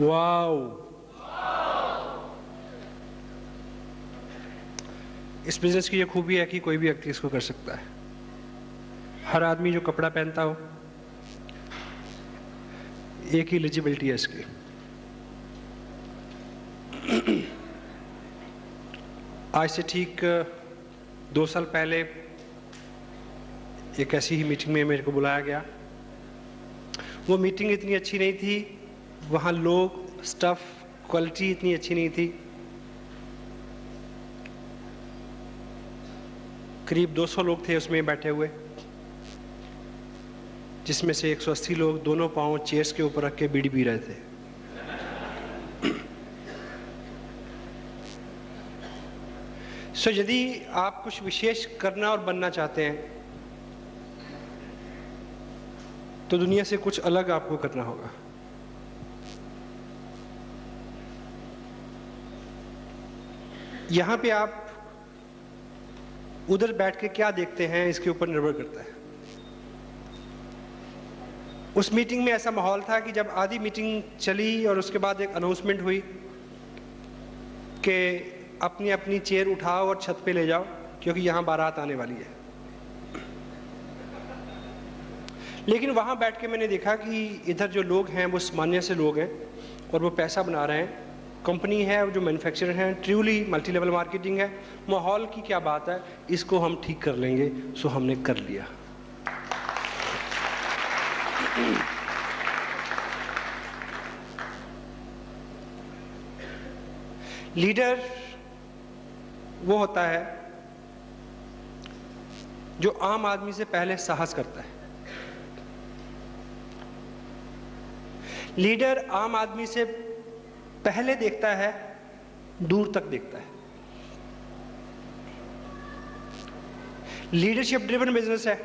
Wow, इस business की ये खूबी है कि कोई भी व्यक्ति इसको कर सकता है। हर आदमी जो कपड़ा पहनता हो, एक ही एलिजिबिलिटी है इसकी। आज से ठीक 2 साल पहले एक ऐसी ही मीटिंग में मेरे को बुलाया गया। वो मीटिंग इतनी अच्छी नहीं थी, वहाँ लोग, स्टाफ, क्वालिटी इतनी अच्छी नहीं थी। करीब 200 लोग थे उसमें बैठे हुए, जिसमें से 180 लोग दोनों पांव चेयर्स के ऊपर रख के बीड़ी पी रहे थे। यदि आप कुछ विशेष करना और बनना चाहते हैं तो दुनिया से कुछ अलग आपको करना होगा। यहां पे आप उधर बैठ के क्या देखते हैं इसके ऊपर निर्भर करता है। उस मीटिंग में ऐसा माहौल था कि जब आधी मीटिंग चली और उसके बाद एक अनाउंसमेंट हुई कि अपनी अपनी चेयर उठाओ और छत पे ले जाओ, क्योंकि यहां बारात आने वाली है। लेकिन वहां बैठ के मैंने देखा कि इधर जो लोग हैं वो सामान्य से लोग हैं और वो पैसा बना रहे हैं। कंपनी है जो मैन्युफैक्चरर हैं, ट्रूली मल्टी लेवल मार्केटिंग है। माहौल की क्या बात है, इसको हम ठीक कर लेंगे। सो हमने कर लिया। लीडर वो होता है जो आम आदमी से पहले साहस करता है। लीडर आम आदमी से पहले देखता है, दूर तक देखता है। लीडरशिप ड्रिवन बिजनेस है।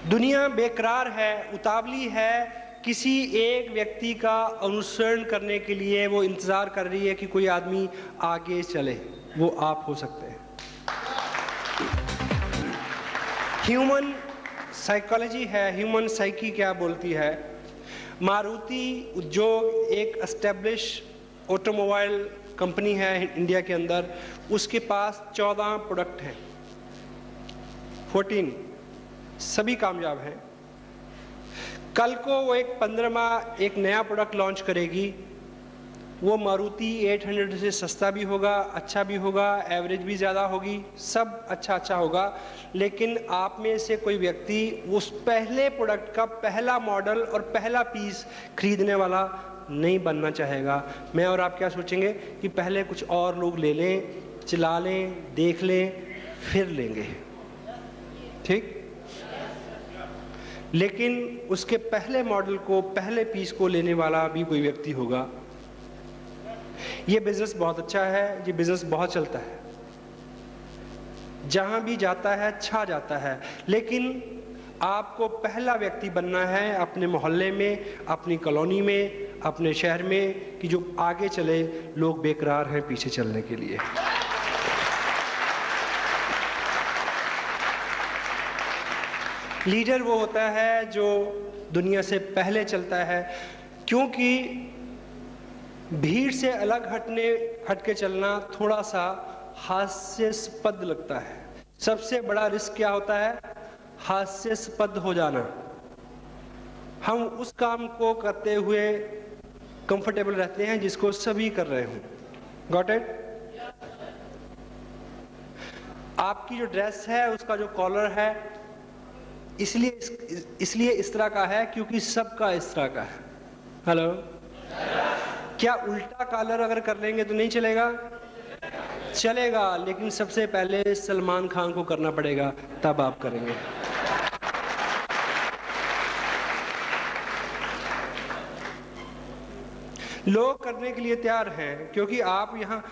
दुनिया बेकरार है, उतावली है, किसी एक व्यक्ति का अनुसरण करने के लिए वो इंतजार कर रही है कि कोई आदमी आगे चले। वो आप हो सकते हैं। ह्यूमन साइकोलॉजी है, ह्यूमन साइकी क्या बोलती है। मारुति उद्योग एक एस्टेब्लिश ऑटोमोबाइल कंपनी है इंडिया के अंदर। उसके पास 14 प्रोडक्ट हैं, 14, सभी कामयाब हैं। कल को वो एक 15वां एक नया प्रोडक्ट लॉन्च करेगी। वो मारुति 800 से सस्ता भी होगा, अच्छा भी होगा, एवरेज भी ज़्यादा होगी, सब अच्छा होगा। लेकिन आप में से कोई व्यक्ति उस पहले प्रोडक्ट का पहला मॉडल और पहला पीस खरीदने वाला नहीं बनना चाहेगा। मैं और आप क्या सोचेंगे कि पहले कुछ और लोग ले लें, चला लें, देख लें, फिर लेंगे, ठीक। लेकिन उसके पहले मॉडल को, पहले पीस को लेने वाला भी कोई व्यक्ति होगा। ये बिजनेस बहुत अच्छा है, ये बिजनेस बहुत चलता है, जहां भी जाता है छा जाता है। लेकिन आपको पहला व्यक्ति बनना है अपने मोहल्ले में, अपनी कॉलोनी में, अपने शहर में, कि जो आगे चले। लोग बेकरार हैं पीछे चलने के लिए। लीडर वो होता है जो दुनिया से पहले चलता है, क्योंकि भीड़ से अलग हट के चलना थोड़ा सा हास्यास्पद लगता है। सबसे बड़ा रिस्क क्या होता है? हास्यास्पद हो जाना। हम उस काम को करते हुए कंफर्टेबल रहते हैं जिसको सभी कर रहे हों। Got it? आपकी जो ड्रेस है उसका जो कॉलर है इसलिए इस तरह का है क्योंकि सबका इस तरह का है। हेलो, क्या उल्टा कॉलर अगर कर लेंगे तो नहीं चलेगा? चलेगा, लेकिन सबसे पहले सलमान खान को करना पड़ेगा, तब आप करेंगे। लोग करने के लिए तैयार हैं, क्योंकि आप यहाँ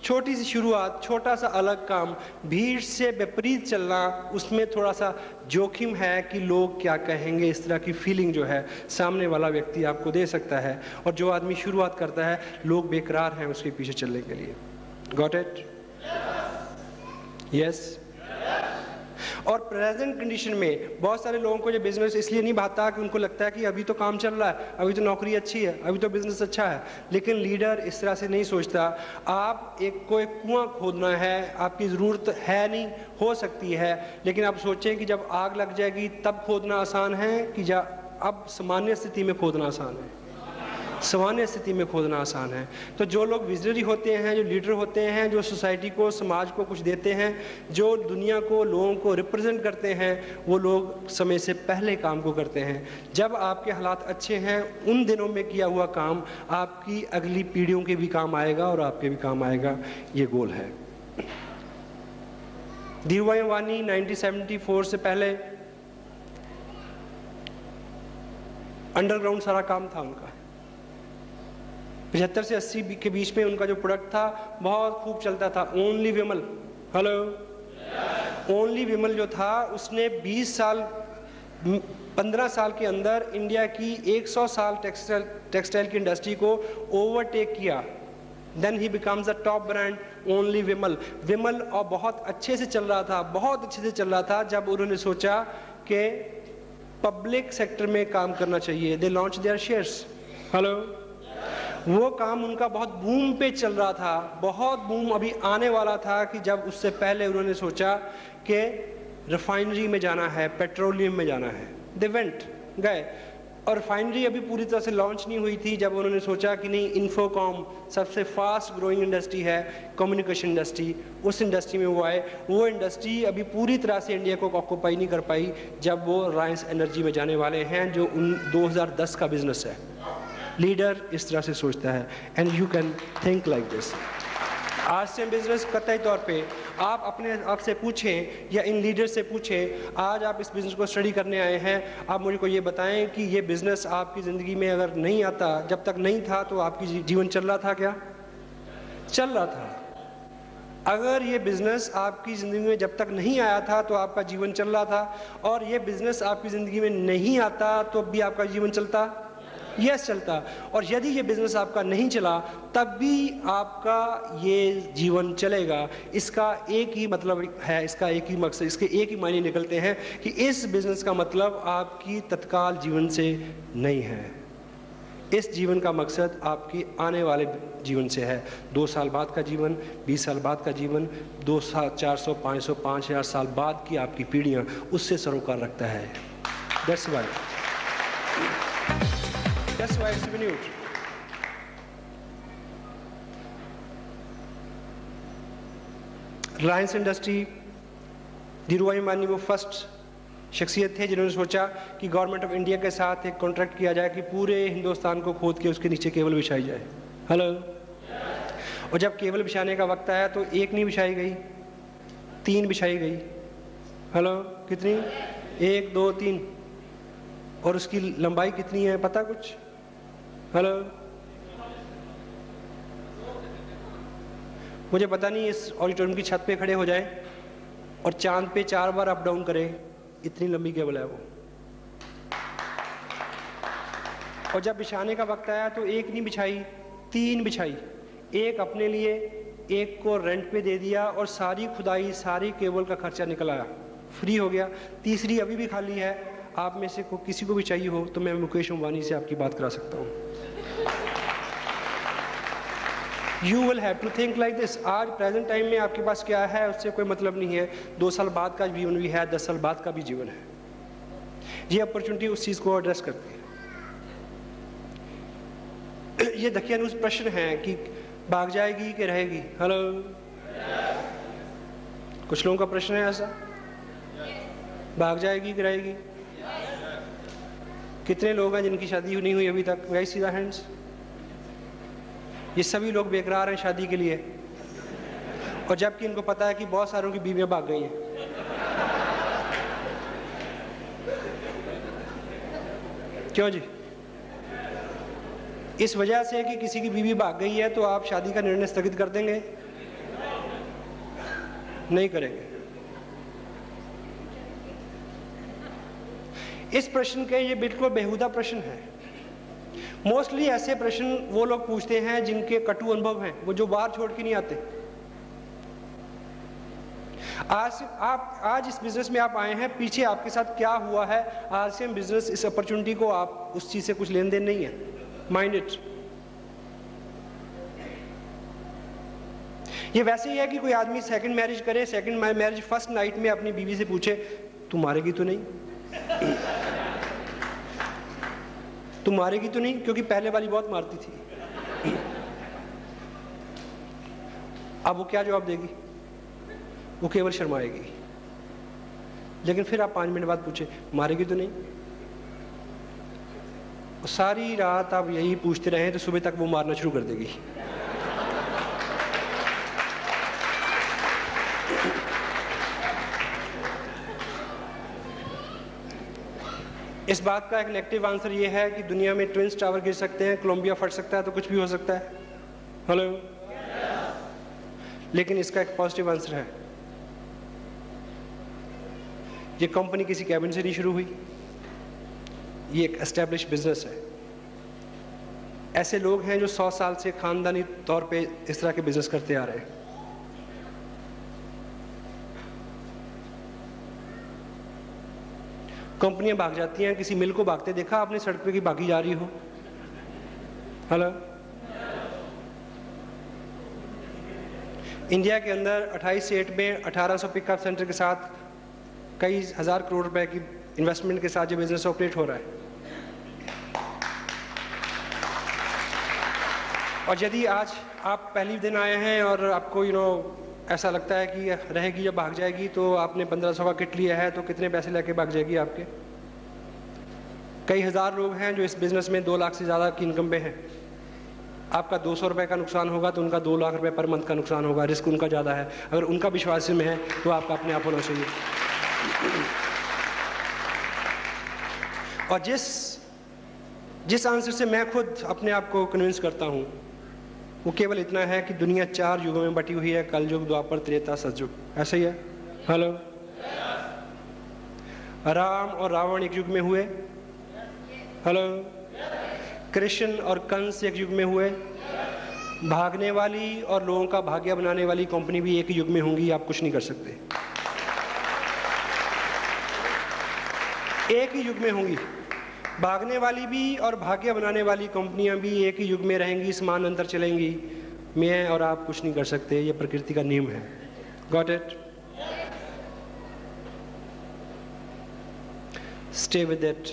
छोटी सी शुरुआत, छोटा सा अलग काम, भीड़ से विपरीत चलना, उसमें थोड़ा सा जोखिम है कि लोग क्या कहेंगे। इस तरह की फीलिंग जो है सामने वाला व्यक्ति आपको दे सकता है। और जो आदमी शुरुआत करता है, लोग बेकरार हैं उसके पीछे चलने के लिए। Got it? यस। और प्रेजेंट कंडीशन में बहुत सारे लोगों को ये बिजनेस इसलिए नहीं भाता कि उनको लगता है कि अभी तो काम चल रहा है, अभी तो नौकरी अच्छी है, अभी तो बिजनेस अच्छा है। लेकिन लीडर इस तरह से नहीं सोचता। आप एक कुआं खोदना है, आपकी ज़रूरत है नहीं, हो सकती है, लेकिन आप सोचें कि जब आग लग जाएगी तब खोदना आसान है कि अब सामान्य स्थिति में खोदना आसान है? सामान्य स्थिति में खोदना आसान है। तो जो लोग विजनरी होते हैं, जो लीडर होते हैं, जो सोसाइटी को, समाज को कुछ देते हैं, जो दुनिया को, लोगों को रिप्रेजेंट करते हैं, वो लोग समय से पहले काम को करते हैं। जब आपके हालात अच्छे हैं, उन दिनों में किया हुआ काम आपकी अगली पीढ़ियों के भी काम आएगा और आपके भी काम आएगा। ये गोल है। धीरूभाई अंबानी 1974 से पहले अंडरग्राउंड सारा काम था उनका। 75 से 80 के बीच में उनका जो प्रोडक्ट था बहुत खूब चलता था, ओनली विमल। हेलो, ओनली विमल जो था उसने 15 साल के अंदर इंडिया की 100 साल टेक्सटाइल की इंडस्ट्री को ओवरटेक किया। Then he becomes the top brand only Vimal. Vimal और बहुत अच्छे से चल रहा था, बहुत अच्छे से चल रहा था, जब उन्होंने सोचा कि पब्लिक सेक्टर में काम करना चाहिए। They launch their shares. Hello, वो काम उनका बहुत बूम पे चल रहा था, बहुत बूम अभी आने वाला था कि जब उससे पहले उन्होंने सोचा कि रिफाइनरी में जाना है, पेट्रोलियम में जाना है। दे वेंट, गए, और रिफाइनरी अभी पूरी तरह से लॉन्च नहीं हुई थी जब उन्होंने सोचा कि नहीं, इन्फोकॉम सबसे फास्ट ग्रोइंग इंडस्ट्री है, कम्युनिकेशन इंडस्ट्री, उस इंडस्ट्री में वो आए। वो इंडस्ट्री अभी पूरी तरह से इंडिया को ऑक्यूपाई नहीं कर पाई जब वो रिलायंस एनर्जी में जाने वाले हैं, जो 2010 का बिजनेस है। लीडर इस तरह से सोचता है, and you can think like this. आज से बिजनेस कतई तौर पे आप अपने आप से पूछें या इन लीडर से पूछें, आज आप इस बिज़नेस को स्टडी करने आए हैं, आप मुझे को ये बताएं कि ये बिज़नेस आपकी ज़िंदगी में अगर नहीं आता, जब तक नहीं था तो आपकी जीवन चल रहा था क्या? चल रहा था। अगर ये बिज़नेस आपकी ज़िंदगी में जब तक नहीं आया था तो आपका जीवन चल रहा था, और ये बिज़नेस आपकी ज़िंदगी में नहीं आता तो भी आपका जीवन चलता? यस, चलता। और यदि ये बिज़नेस आपका नहीं चला तब भी आपका ये जीवन चलेगा। इसका एक ही मतलब है, इसका एक ही मकसद, इसके एक ही मायने निकलते हैं कि इस बिज़नेस का मतलब आपकी तत्काल जीवन से नहीं है। इस जीवन का मकसद आपकी आने वाले जीवन से है। 2 साल बाद का जीवन, 20 साल बाद का जीवन, 200, 400, 500, 5000 साल बाद की आपकी पीढ़ियाँ, उससे सरोकार रखता है। That's why it's renewed. Reliance industry, Dhirubhai Ambani वो फर्स्ट शख्सियत थे जिन्होंने सोचा कि गवर्नमेंट ऑफ इंडिया के साथ एक कॉन्ट्रैक्ट किया जाए कि पूरे हिंदुस्तान को खोद के उसके नीचे केबल बिछाई जाए। हेलो, और जब केबल बिछाने का वक्त आया तो एक नहीं बिछाई गई, 3 बिछाई गई। हेलो, कितनी? 1, 2, 3। और उसकी लंबाई कितनी है पता कुछ? हेलो, मुझे पता नहीं, इस ऑडिटोरियम की छत पे खड़े हो जाए और चांद पे 4 बार अप डाउन करें, इतनी लंबी केबल है वो। और जब बिछाने का वक्त आया तो एक नहीं बिछाई, 3 बिछाई। एक अपने लिए, एक को रेंट पे दे दिया, और सारी खुदाई, सारी केबल का खर्चा निकल आया, फ्री हो गया। तीसरी अभी भी खाली है। आप में से किसी को भी चाहिए हो तो मैं मुकेश अंबानी से आपकी बात करा सकता हूँ। You will have to think like this। आज प्रेजेंट टाइम में आपके पास क्या है उससे कोई मतलब नहीं है। 2 साल बाद का जीवन भी है, 10 साल बाद का भी जीवन है। ये अपॉर्चुनिटी उस चीज़ को एड्रेस करती है। ये दकियानूस प्रश्न है कि भाग जाएगी कि रहेगी। हेलो, कुछ लोगों का प्रश्न है ऐसा, भाग जाएगी कि रहेगी? कितने लोग हैं जिनकी शादी नहीं हुई अभी तक? Rise the hands. ये सभी लोग बेकरार हैं शादी के लिए, और जबकि इनको पता है कि बहुत सारों की बीवियां भाग गई हैं। क्यों जी? इस वजह से कि किसी की बीवी भाग गई है तो आप शादी का निर्णय स्थगित कर देंगे? नहीं करेंगे। इस प्रश्न के ये बिल्कुल बेहुदा प्रश्न है। मोस्टली ऐसे प्रश्न वो लोग पूछते हैं जिनके कटु अनुभव हैं, वो जो बाहर छोड़ के नहीं आते। आज इस बिजनेस में आप आए हैं, पीछे आपके साथ क्या हुआ है, RCM बिजनेस इस अपॉर्चुनिटी को, आप उस चीज से कुछ लेन देन नहीं है, माइंड इट। ये वैसे ही है कि कोई आदमी सेकंड मैरिज करे, सेकंड मैरिज फर्स्ट नाइट में अपनी बीवी से पूछे तू मारेगी तो नहीं, तू मारेगी तो नहीं, क्योंकि पहले वाली बहुत मारती थी। अब वो क्या जवाब देगी? वो केवल शर्माएगी। लेकिन फिर आप 5 मिनट बाद पूछे मारेगी तो नहीं, और सारी रात आप यही पूछते रहे तो सुबह तक वो मारना शुरू कर देगी। इस बात का एक नेगेटिव आंसर ये है कि दुनिया में ट्विंस टावर गिर सकते हैं, कोलंबिया फट सकता है, तो कुछ भी हो सकता है। हेलो, लेकिन इसका एक पॉजिटिव आंसर है, ये कंपनी किसी कैबिन से नहीं शुरू हुई, ये एक एस्टैब्लिश बिजनेस है। ऐसे लोग हैं जो 100 साल से खानदानी तौर पे इस तरह के बिजनेस करते आ रहे हैं। कंपनियां भाग जाती हैं, किसी मिल को भागते देखा आपने सड़क पे की भागी जा रही हो? हेलो, इंडिया के अंदर 28 स्टेट में 1800 पिकअप सेंटर के साथ कई हजार करोड़ रुपए की इन्वेस्टमेंट के साथ ये बिजनेस ऑपरेट हो रहा है। और यदि आज आप पहली दिन आए हैं और आपको ऐसा लगता है कि रहेगी जब भाग जाएगी, तो आपने 1500 का किट लिया है तो कितने पैसे लेके भाग जाएगी आपके? कई हजार लोग हैं जो इस बिजनेस में 2 लाख से ज़्यादा की इनकम पे हैं। आपका 200 रुपये का नुकसान होगा तो उनका 2 लाख रुपए पर मंथ का नुकसान होगा, रिस्क उनका ज़्यादा है। अगर उनका विश्वास में है तो आपका अपने आप होना चाहिए। और जिस आंसर से मैं खुद अपने आप को कन्विंस करता हूँ वो केवल इतना है कि दुनिया 4 युगों में बटी हुई है, कल युग, द्वापर, त्रेता, सतयुग, ऐसा ही है। हेलो, राम और रावण एक युग में हुए। हेलो, कृष्ण और कंस एक युग में हुए। भागने वाली और लोगों का भाग्य बनाने वाली कंपनी भी एक ही युग में होंगी, आप कुछ नहीं कर सकते। एक ही युग में होंगी, भागने वाली भी और भाग्य बनाने वाली कंपनियां भी एक ही युग में रहेंगी, समान अंतर चलेंगी। मैं और आप कुछ नहीं कर सकते, ये प्रकृति का नियम है। Got it? Stay with it.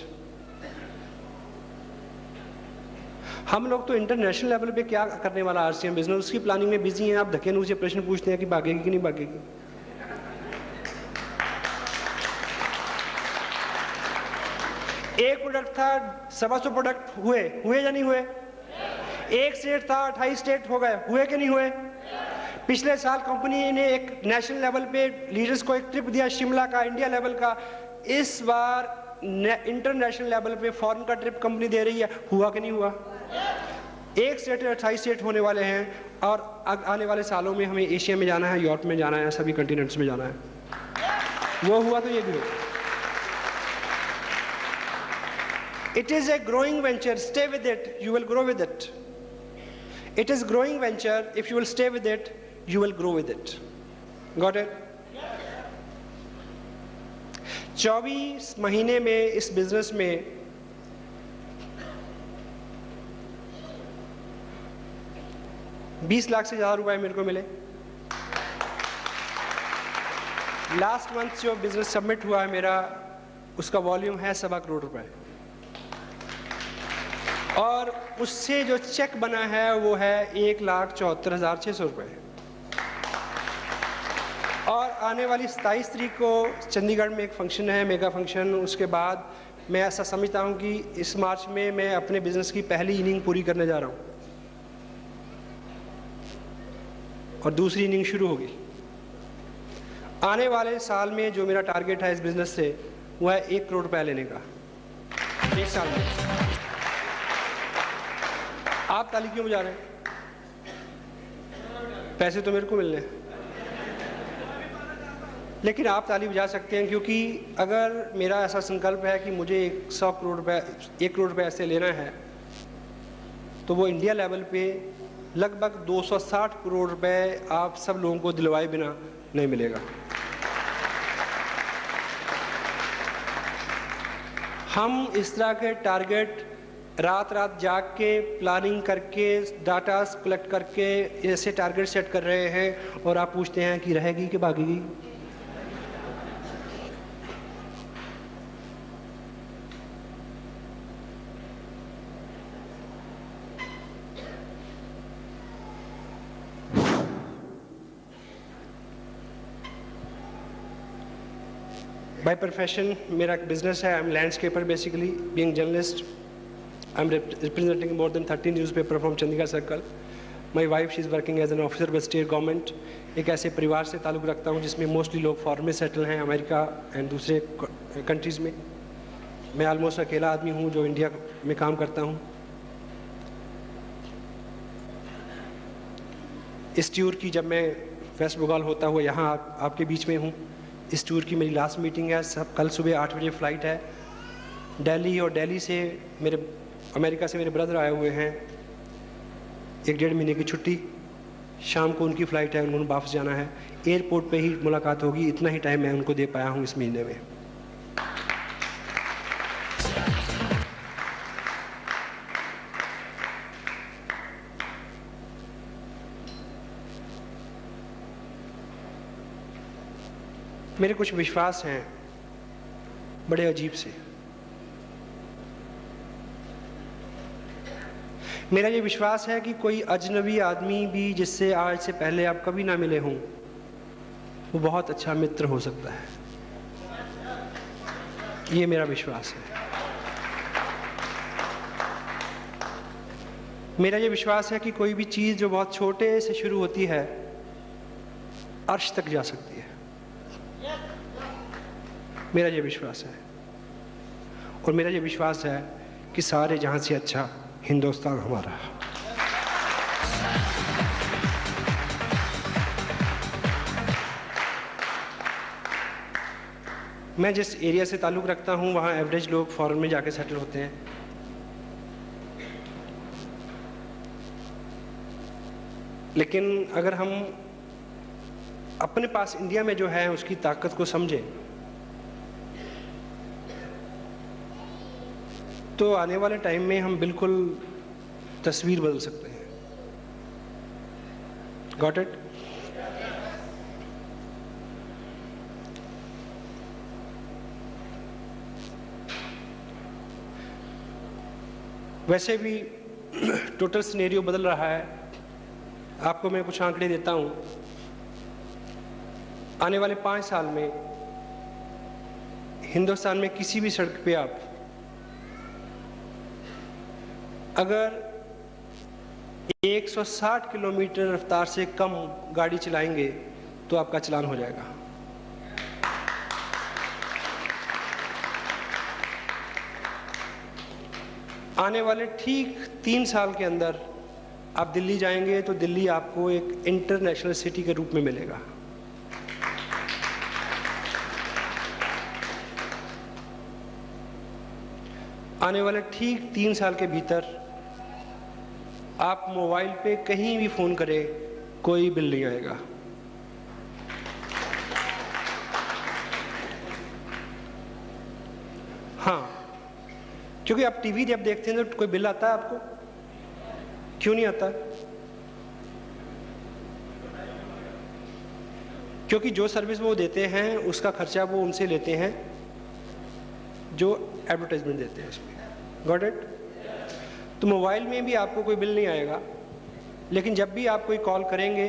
हम लोग तो इंटरनेशनल लेवल पे क्या करने वाला RCM बिजनेस, उसकी प्लानिंग में बिजी हैं। आप धक्के नुसे प्रश्न पूछते हैं कि भागेगी कि नहीं भागेगी। एक प्रोडक्ट था, 125 प्रोडक्ट हुए या नहीं हुए? एक स्टेट था, 28 स्टेट हो गए, हुए कि नहीं हुए? पिछले साल कंपनी ने एक नेशनल लेवल पे लीडर्स को एक ट्रिप दिया, शिमला का, इंडिया लेवल का। इस बार इंटरनेशनल लेवल पे फॉरेन का ट्रिप कंपनी दे रही है, हुआ कि नहीं हुआ? एक स्टेट 28 स्टेट होने वाले हैं, और आने वाले सालों में हमें एशिया में जाना है, यूरोप में जाना है, सभी कंटिनेंट्स में जाना है। वो हुआ तो ये भी हो। It is a growing venture. Stay with it. You will grow with it. It is growing venture. If you will stay with it, you will grow with it. Got it? 24 महीने में इस बिजनेस में $20 लाख से ज़्यादा रुपए मेरे को मिले। लास्ट मंथ जो बिजनेस सबमिट हुआ है मेरा, उसका वॉल्यूम है 1.25 करोड़ रुपए, और उससे जो चेक बना है वो है 1,74,600 रुपये। और आने वाली 27 तारीख को चंडीगढ़ में एक फंक्शन है, मेगा फंक्शन। उसके बाद मैं ऐसा समझता हूँ कि इस मार्च में मैं अपने बिजनेस की पहली इनिंग पूरी करने जा रहा हूँ और दूसरी इनिंग शुरू होगी। आने वाले साल में जो मेरा टारगेट है इस बिजनेस से, वो है 1 करोड़ रुपए लेने का 1 साल में। आप ताली क्यों बजा रहे हैं? पैसे तो मेरे को मिलने हैं, लेकिन आप ताली बजा सकते हैं, क्योंकि अगर मेरा ऐसा संकल्प है कि मुझे 100 करोड़ रुपए 1 करोड़ रुपए ऐसे लेना है, तो वो इंडिया लेवल पे लगभग 260 करोड़ रुपए आप सब लोगों को दिलवाए बिना नहीं मिलेगा। हम इस तरह के टारगेट रात रात जाग के प्लानिंग करके डाटा कलेक्ट करके ऐसे टारगेट सेट कर रहे हैं और आप पूछते हैं कि रहेगी कि भागेगी। बाय प्रोफेशन मेरा एक बिजनेस है। I am landscaper basically, being journalist. I'm representing more than 30 newspapers from Chandigarh Circle. My wife, she is working as an officer with state government. एक ऐसे परिवार से ताल्लुक़ रखता हूँ जिसमें मोस्टली लोग फॉरेन में सेटल हैं, अमेरिका एंड दूसरे कंट्रीज़ में। मैं ऑलमोस्ट अकेला आदमी हूँ जो इंडिया में काम करता हूँ। इस टूर की जब मैं वेस्ट बंगाल होता हुआ यहाँ आपके बीच में हूँ, इस टूर की मेरी लास्ट मीटिंग है। सब कल सुबह 8 बजे फ़्लाइट है दिल्ली, और दिल्ली से अमेरिका से मेरे ब्रदर आए हुए हैं। 1-1.5 महीने की छुट्टी, शाम को उनकी फ़्लाइट है, उन्होंने वापस जाना है। एयरपोर्ट पे ही मुलाकात होगी, इतना ही टाइम मैं उनको दे पाया हूँ इस महीने में। मेरे कुछ विश्वास हैं बड़े अजीब से। मेरा ये विश्वास है कि कोई अजनबी आदमी भी जिससे आज से पहले आप कभी ना मिले हों, वो बहुत अच्छा मित्र हो सकता है। ये मेरा विश्वास है। मेरा ये विश्वास है कि कोई भी चीज़ जो बहुत छोटे से शुरू होती है, अर्श तक जा सकती है। मेरा ये विश्वास है। और मेरा ये विश्वास है कि सारे जहां से अच्छा हिंदुस्तान हमारा। मैं जिस एरिया से ताल्लुक़ रखता हूँ वहाँ एवरेज लोग फॉरेन में जाके सेटल होते हैं। लेकिन अगर हम अपने पास इंडिया में जो है उसकी ताकत को समझें, तो आने वाले टाइम में हम बिल्कुल तस्वीर बदल सकते हैं। Got it? वैसे भी टोटल सिनेरियो बदल रहा है। आपको मैं कुछ आंकड़े देता हूं। आने वाले 5 साल में हिंदुस्तान में किसी भी सड़क पे आप अगर 160 किलोमीटर रफ्तार से कम गाड़ी चलाएंगे तो आपका चालान हो जाएगा। आने वाले ठीक 3 साल के अंदर आप दिल्ली जाएंगे तो दिल्ली आपको एक इंटरनेशनल सिटी के रूप में मिलेगा। आने वाले ठीक 3 साल के भीतर आप मोबाइल पे कहीं भी फ़ोन करें, कोई बिल नहीं आएगा। हाँ, क्योंकि आप टीवी जब देखते हैं तो कोई बिल आता है आपको? क्यों नहीं आता? क्योंकि जो सर्विस वो देते हैं उसका खर्चा वो उनसे लेते हैं जो एडवर्टाइजमेंट देते हैं उसमें। Got it? तो मोबाइल में भी आपको कोई बिल नहीं आएगा, लेकिन जब भी आप कोई कॉल करेंगे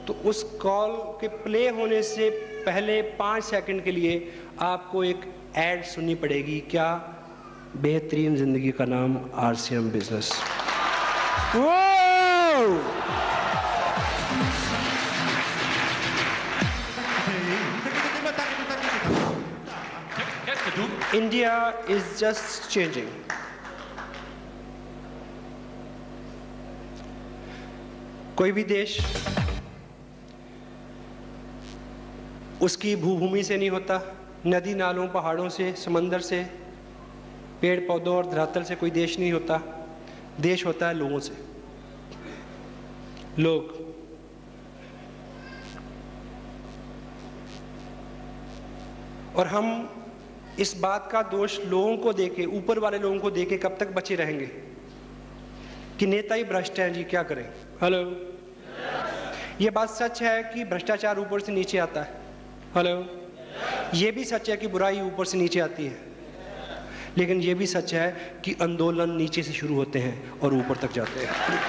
तो उस कॉल के प्ले होने से पहले 5 सेकंड के लिए आपको एक ऐड सुननी पड़ेगी। क्या? बेहतरीन जिंदगी का नाम RCM business. India is just changing. कोई भी देश उसकी भूभूमि से नहीं होता, नदी नालों, पहाड़ों से, समंदर से, पेड़ पौधों और धरातल से कोई देश नहीं होता। देश होता है लोगों से। लोग और हम इस बात का दोष लोगों को देके, ऊपर वाले लोगों को देके कब तक बचे रहेंगे कि नेता ही भ्रष्ट हैं जी, क्या करें? हेलो, ये बात सच है कि भ्रष्टाचार ऊपर से नीचे आता है। हेलो, ये भी सच है कि बुराई ऊपर से नीचे आती है, लेकिन ये भी सच है कि आंदोलन नीचे से शुरू होते हैं और ऊपर तक जाते हैं।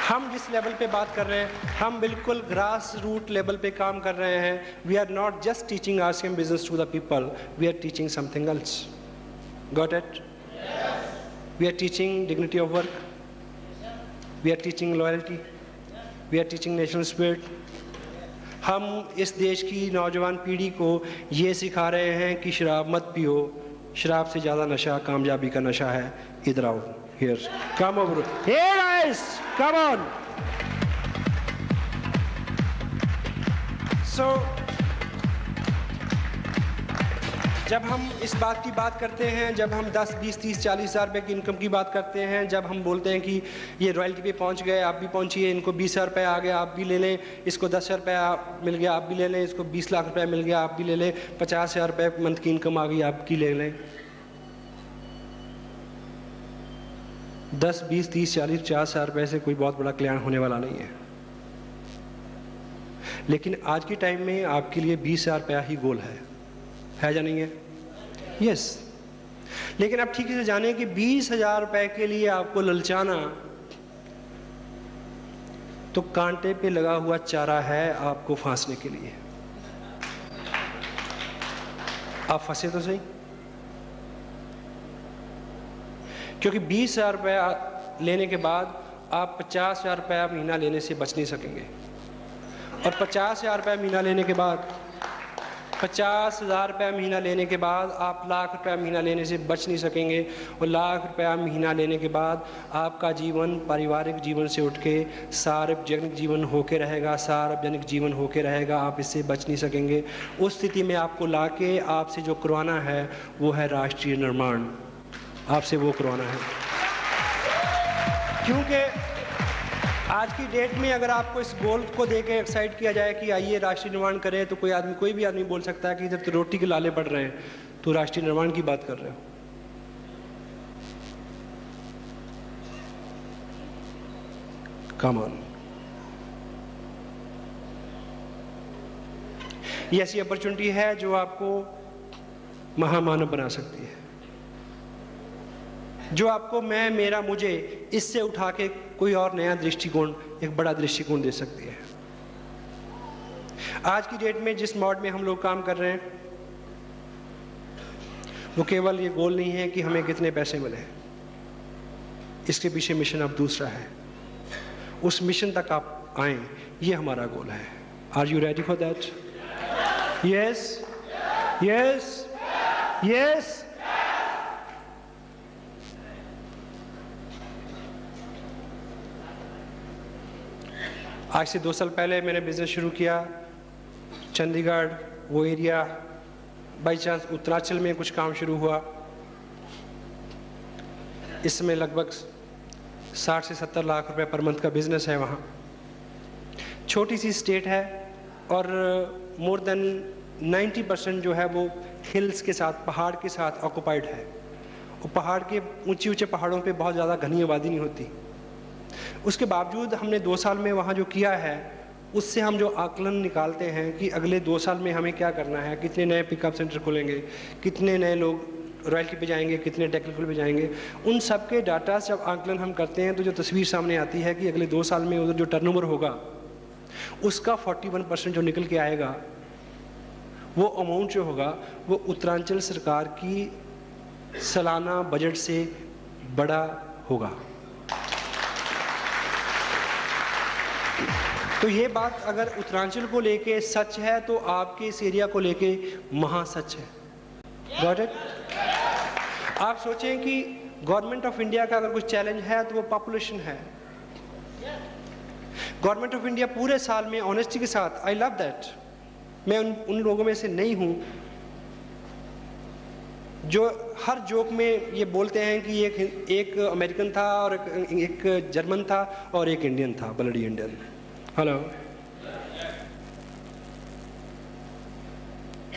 हम जिस लेवल पे बात कर रहे हैं, हम बिल्कुल ग्रास रूट लेवल पे काम कर रहे हैं। We are not just teaching RCM business to the people, we are teaching something else. Got it? We are teaching dignity of work, we are teaching loyalty, we are teaching national spirit. हम इस देश की नौजवान पीढ़ी को ये सिखा रहे हैं कि शराब मत पियो, शराब से ज़्यादा नशा कामयाबी का नशा है। इधर आओ, here, come over, here guys, come on. So जब हम इस बात की बात करते हैं, जब हम 10, 20, 30, 40 हज़ार रुपये की इनकम की बात करते हैं, जब हम बोलते हैं कि ये रॉयल्टी पे पहुंच गए, आप भी पहुंचिए, इनको 20 हज़ार रुपये आ गया, आप भी ले लें, इसको 10 हज़ार रुपये मिल गया, आप भी ले लें, इसको 20 लाख रुपये मिल गया, आप भी ले लें, 50 हज़ार रुपये मंथ की इनकम आ गई, आपकी ले लें। 10, 20, 30, 40, 50 हज़ार रुपये से कोई बहुत बड़ा कल्याण होने वाला नहीं है। लेकिन आज के टाइम में आपके लिए 20 हज़ार रुपया ही गोल है या नहीं है? यस। लेकिन आप ठीक से जानें कि 20 हज़ार रुपए के लिए आपको ललचाना तो कांटे पे लगा हुआ चारा है आपको फांसने के लिए। आप फंसे तो सही, क्योंकि 20 हज़ार रुपया लेने के बाद आप 50 हज़ार रुपया महीना लेने से बच नहीं सकेंगे, और 50 हज़ार रुपया महीना लेने के बाद 50 हज़ार रुपया महीना लेने के बाद आप लाख रुपया महीना लेने से बच नहीं सकेंगे, और लाख रुपया महीना लेने के बाद आपका जीवन पारिवारिक जीवन से उठ के सार्वजनिक जीवन होके रहेगा, सार्वजनिक जीवन होके रहेगा, आप इससे बच नहीं सकेंगे। उस स्थिति में आपको लाके आपसे जो करवाना है वो है राष्ट्रीय निर्माण, आपसे वो करवाना है। क्योंकि आज की डेट में अगर आपको इस गोल को देके एक्साइट किया जाए कि आइए राष्ट्रीय निर्माण करें, तो कोई भी आदमी बोल सकता है कि इधर तो रोटी के लाले पड़ रहे हैं, तो राष्ट्रीय निर्माण की बात कर रहे हो। Come on. ये ऐसी अपॉर्चुनिटी है जो आपको महामानव बना सकती है, जो आपको मैं, मेरा, मुझे इससे उठा के कोई और नया दृष्टिकोण, एक बड़ा दृष्टिकोण दे सकती है। आज की डेट में जिस मोड में हम लोग काम कर रहे हैं, वो केवल ये गोल नहीं है कि हमें कितने पैसे मिले, इसके पीछे मिशन अब दूसरा है। उस मिशन तक आप आए, ये हमारा गोल है। Are you ready for that? Yes, yes, yes. आज से 2 साल पहले मैंने बिज़नेस शुरू किया चंडीगढ़, वो एरिया, बाई चांस उत्तरांचल में कुछ काम शुरू हुआ। इसमें लगभग 60 से 70 लाख रुपए पर मंथ का बिज़नेस है वहाँ। छोटी सी स्टेट है और मोर देन 90% जो है वो हिल्स के साथ, पहाड़ के साथ ऑक्युपाइड है। और पहाड़ के ऊंचे पहाड़ों पे बहुत ज़्यादा घनी आबादी नहीं होती। उसके बावजूद हमने 2 साल में वहाँ जो किया है, उससे हम जो आकलन निकालते हैं कि अगले 2 साल में हमें क्या करना है, कितने नए पिकअप सेंटर खोलेंगे, कितने नए लोग रॉयल्टी पे जाएंगे, कितने टेक्निकल पे जाएंगे, उन सब के डाटा से जब आकलन हम करते हैं तो जो तस्वीर सामने आती है कि अगले 2 साल में उधर जो टर्नओवर होगा उसका 41% जो निकल के आएगा, वो अमाउंट जो होगा वो उत्तरांचल सरकार की सालाना बजट से बड़ा होगा। तो ये बात अगर उत्तरांचल को लेके सच है तो आपके इस एरिया को लेके महासच है। Got it? आप सोचें कि गवर्नमेंट ऑफ इंडिया का अगर कुछ चैलेंज है तो वो पॉपुलेशन है। गवर्नमेंट ऑफ इंडिया पूरे साल में ऑनेस्टी के साथ, आई लव दैट, मैं उन लोगों में से नहीं हूं जो हर जोक में ये बोलते हैं कि एक अमेरिकन था और एक जर्मन था और एक इंडियन था, ब्लडी इंडियन। हेलो,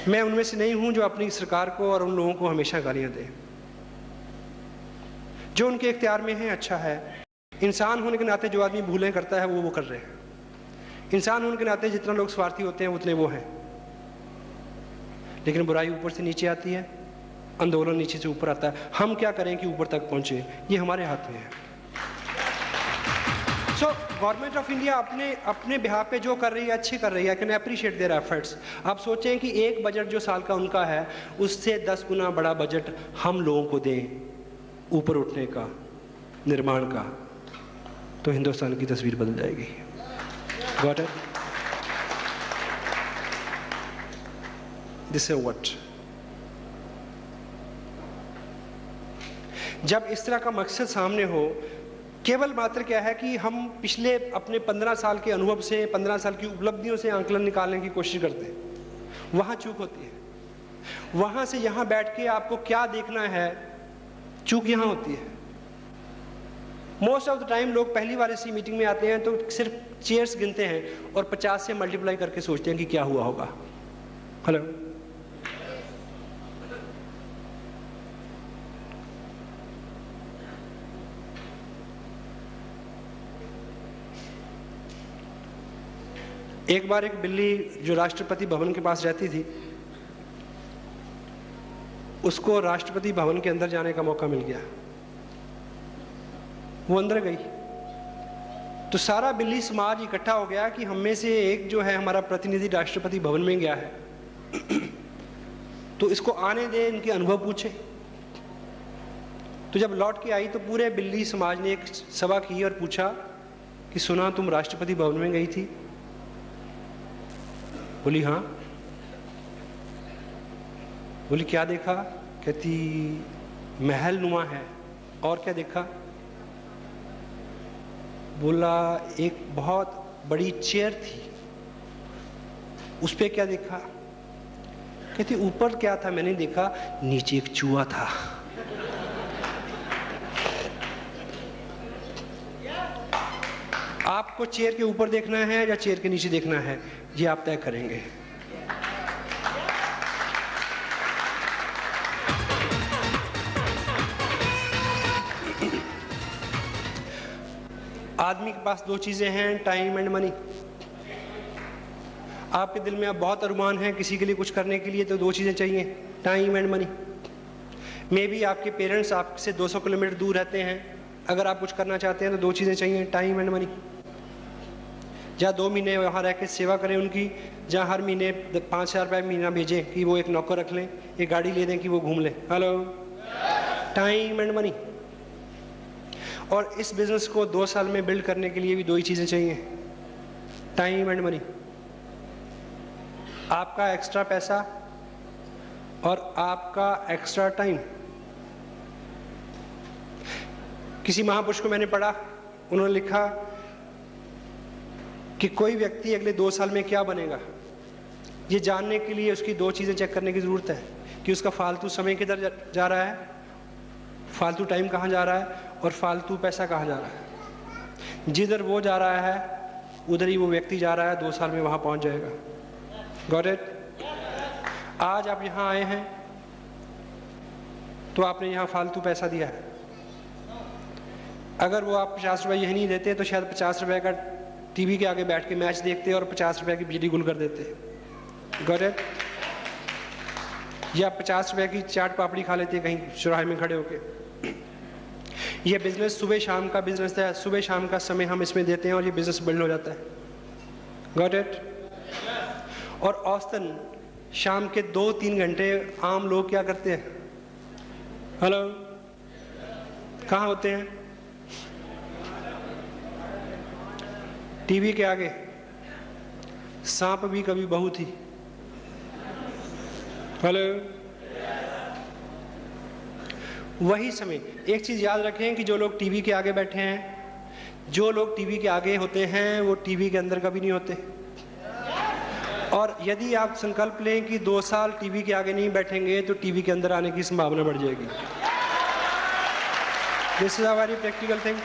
मैं उनमें से नहीं हूं जो अपनी सरकार को और उन लोगों को हमेशा गालियां दे। जो उनके इख्तियार में है अच्छा है। इंसान होने के नाते जो आदमी भूलें करता है वो कर रहे हैं। इंसान होने के नाते जितना लोग स्वार्थी होते हैं उतने वो हैं। लेकिन बुराई ऊपर से नीचे आती है, आंदोलन नीचे से ऊपर आता है। हम क्या करें कि ऊपर तक पहुंचे, ये हमारे हाथ में है। सो गवर्नमेंट ऑफ इंडिया अपने बिहाफ पे जो कर रही है अच्छी कर रही है। I can appreciate their efforts. आप सोचें कि एक बजट जो साल का उनका है उससे 10 गुना बड़ा बजट हम लोगों को दें ऊपर उठने का, निर्माण का, तो हिंदुस्तान की तस्वीर बदल जाएगी। Got it? This is what. जब इस तरह का मकसद सामने हो, केवल मात्र क्या है कि हम पिछले अपने 15 साल के अनुभव से, 15 साल की उपलब्धियों से आंकलन निकालने की कोशिश करते हैं। वहाँ चूक होती है। वहाँ से यहाँ बैठ के आपको क्या देखना है, चूक यहाँ होती है। मोस्ट ऑफ द टाइम लोग पहली बार ऐसी मीटिंग में आते हैं तो सिर्फ चेयर्स गिनते हैं और 50 से मल्टीप्लाई करके सोचते हैं कि क्या हुआ होगा। हेलो, एक बार एक बिल्ली जो राष्ट्रपति भवन के पास रहती थी, उसको राष्ट्रपति भवन के अंदर जाने का मौका मिल गया। वो अंदर गई तो सारा बिल्ली समाज इकट्ठा हो गया कि हम में से एक जो है हमारा प्रतिनिधि राष्ट्रपति भवन में गया है तो इसको आने दे, इनके अनुभव पूछे। तो जब लौट के आई तो पूरे बिल्ली समाज ने एक सभा की और पूछा कि सुना तुम राष्ट्रपति भवन में गई थी? बोली हाँ। बोली क्या देखा? कहती महल नुमा है। और क्या देखा? बोला एक बहुत बड़ी चेयर थी। उस पे क्या देखा? कहती ऊपर क्या था मैंने देखा, नीचे एक चूहा था। आपको चेयर के ऊपर देखना है या चेयर के नीचे देखना है, ये आप तय करेंगे। आदमी के पास दो चीजें हैं, टाइम एंड मनी। आपके दिल में अब बहुत अरमान है किसी के लिए कुछ करने के लिए, तो दो चीजें चाहिए, time and money. May be आपके पेरेंट्स आपसे 200 किलोमीटर दूर रहते हैं, अगर आप कुछ करना चाहते हैं तो दो चीजें चाहिए, टाइम एंड मनी। जहाँ 2 महीने वहाँ रह के सेवा करें उनकी, जहाँ हर महीने 5,000 रुपये महीना भेजें कि वो एक नौकर रख लें, एक गाड़ी ले दें कि वो घूम लें। Hello, time and money. और इस बिजनेस को 2 साल में बिल्ड करने के लिए भी दो ही चीज़ें चाहिए, टाइम एंड मनी। आपका एक्स्ट्रा पैसा और आपका एक्स्ट्रा टाइम। किसी महापुरुष को मैंने पढ़ा, उन्होंने लिखा कि कोई व्यक्ति अगले 2 साल में क्या बनेगा, ये जानने के लिए उसकी दो चीज़ें चेक करने की ज़रूरत है कि उसका फालतू समय किधर जा रहा है, फालतू टाइम कहाँ जा रहा है, और फालतू पैसा कहाँ जा रहा है। जिधर वो जा रहा है उधर ही वो व्यक्ति जा रहा है, 2 साल में वहाँ पहुँच जाएगा। Got it? आज आप यहाँ आए हैं तो आपने यहाँ फालतू पैसा दिया है। अगर वो आप 50 रुपये यही नहीं देते तो शायद 50 रुपये का टीवी के आगे बैठ के मैच देखते और 50 रुपये की बिजली गुल कर देते। Got it? या 50 रुपये की चाट पापड़ी खा लेते कहीं चौराहे में खड़े होके। ये बिजनेस सुबह शाम का बिजनेस है, सुबह शाम का समय हम इसमें देते हैं और ये बिजनेस बिल्ड हो जाता है। Got it? और औसतन शाम के 2-3 घंटे आम लोग क्या करते हैं? हेलो, कहाँ होते हैं? टीवी के आगे। सांप भी कभी बहू थी। हेलो, वही समय। एक चीज याद रखें कि जो लोग टीवी के आगे बैठे हैं, जो लोग टीवी के आगे होते हैं वो टीवी के अंदर कभी नहीं होते। और यदि आप संकल्प लें कि 2 साल टीवी के आगे नहीं बैठेंगे तो टीवी के अंदर आने की संभावना बढ़ जाएगी। This is a very practical thing.